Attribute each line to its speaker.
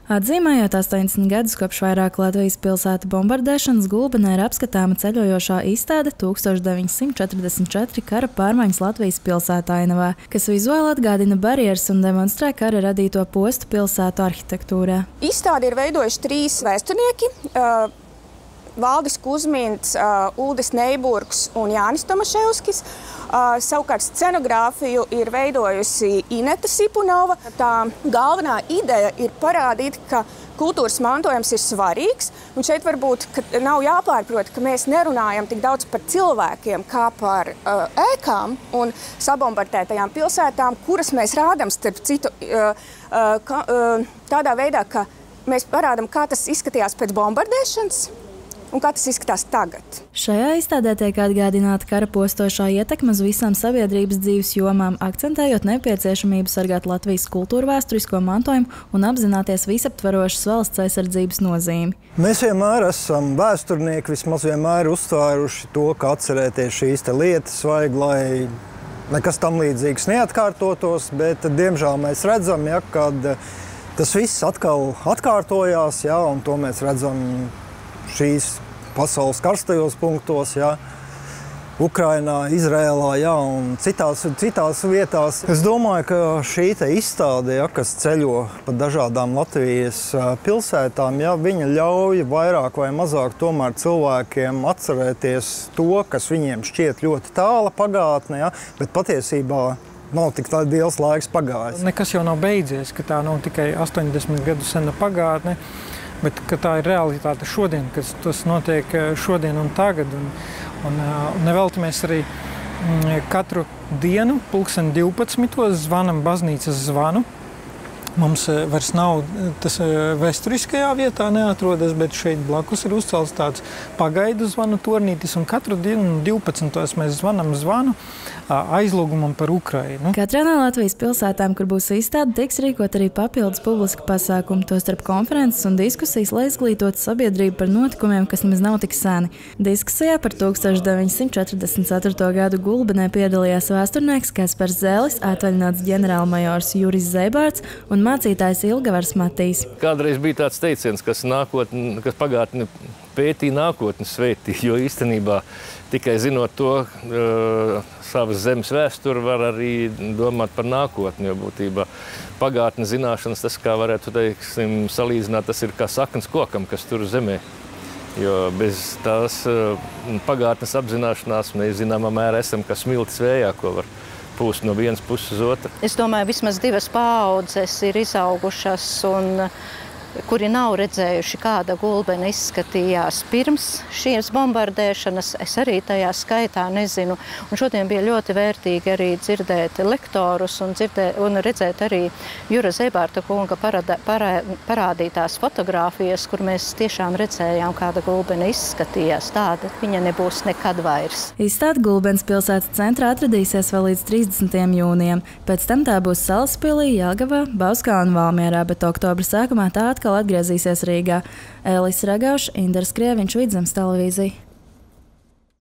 Speaker 1: Atzīmējot 80 gadus kopš vairāku Latvijas pilsētu bombardēšanas, Gulbenē ir apskatāma ceļojošā izstāde 1944 kara pārmaiņas Latvijas pilsētainavā, kas vizuāli atgādina barjeras un demonstrē kara radīto postu pilsētu arhitektūrā.
Speaker 2: Izstādi ir veidojuši 3 vēsturnieki – Valdis Kuzmins, Uldis Neiburgs un Jānis Tomaševskis. Savukārt scenogrāfiju ir veidojusi Ineta Sipunova. Tā galvenā ideja ir parādīt, ka kultūras mantojums ir svarīgs. Un šeit varbūt nav jāpārprot, ka mēs nerunājam tik daudz par cilvēkiem kā par ēkām un sabombardētajām pilsētām, kuras mēs rādām starp citu tādā veidā, ka mēs parādām, kā tas izskatījās pēc bombardēšanas un kā tas izskatās tagad.
Speaker 1: Šajā izstādē tiek atgādināta kara postošā ietekme uz visām sabiedrības dzīves jomām, akcentējot nepieciešamību sargāt Latvijas kultūrvēsturisko mantojumu un apzināties visaptverošas valsts aizsardzības nozīmi.
Speaker 3: Mēs vienmēr esam vēsturnieki, vismaz vienmēr uztvēruši to, ka atcerēties šīs lietas vajag, lai nekas tam līdzīgs neatkārtotos, bet diemžēl mēs redzam, kad tas viss atkal atkārtojās, un to mēs redzam šīs pasaules karstajos punktos, Ukrainā, Izrēlā, un citās vietās. Es domāju, ka šī izstāde, kas ceļo pa dažādām Latvijas pilsētām, viņa ļauj vairāk vai mazāk tomēr cilvēkiem atcerēties to, kas viņiem šķiet ļoti tāla pagātne, bet patiesībā nav tik liels laiks pagājis.
Speaker 4: Nekas jau nav beidzies, ka tā nav tikai 80 gadu sena pagātne, bet ka tā ir realitāte šodien, kas tas notiek šodien un tagad. Un nevelti mēs arī katru dienu, 12. zvanam baznīcas zvanu. Mums vairs nav tas vēsturiskajā vietā neatrodas, bet šeit blakus ir uzcelts tāds pagaidu zvanu tornītis, un katru dienu 12. mēs zvanam zvanu aizlūgumam par Ukrainu.
Speaker 1: Katrā no Latvijas pilsētām, kur būs izstāde, tiks rīkot arī papildus publiska pasākumi, tostarp konferences un diskusijas, lai izglītotu sabiedrību par notikumiem, kas nemaz nav tik seni. Diskusijā par 1944. gadu Gulbenē piedalījās vēsturnieks Kaspars Zēlis, atvaļināts ģenerālmajors Juris Zeibārds un mācītājs Ilgavars Matīs.
Speaker 5: Kādreiz bija tāds teiciens, kas pagātni pētīja, nākotni svētīja, jo īstenībā tikai zinot to savas zemes vēsturi var arī domāt par nākotni, jo būtībā pagātne zināšanas, tas, kā varētu salīdzināt, tas ir kā saknes kokam, kas tur zemē. Jo bez tās pagātnes apzināšanās mēs zināmā mērā esam kā smiltis vējā, ko var pūst no vienas puses uz otru.
Speaker 6: Es domāju, vismaz 2 paaudzes ir izaugušas un kuri nav redzējuši, kāda Gulbene izskatījās pirms šīs bombardēšanas. Es arī tajā skaitā nezinu. Un šodien bija ļoti vērtīgi arī dzirdēt lektorus un redzēt arī Jura Zeibārta kunga parādītās fotogrāfijas, kur mēs tiešām redzējām, kāda Gulbene izskatījās. Tāda viņa nebūs nekad vairs.
Speaker 1: Izstāde Gulbenes pilsētas centrā atradīsies vēl līdz 30. jūnijam. Pēc tam tā būs Salaspilī, Jelgavā, Bauskā un Valmierā, bet oktobra sākumā tā atkal atgriezīsies Rīgā. Elis Ragauša, Indra Skrieviņš, Vidzemes televīzija.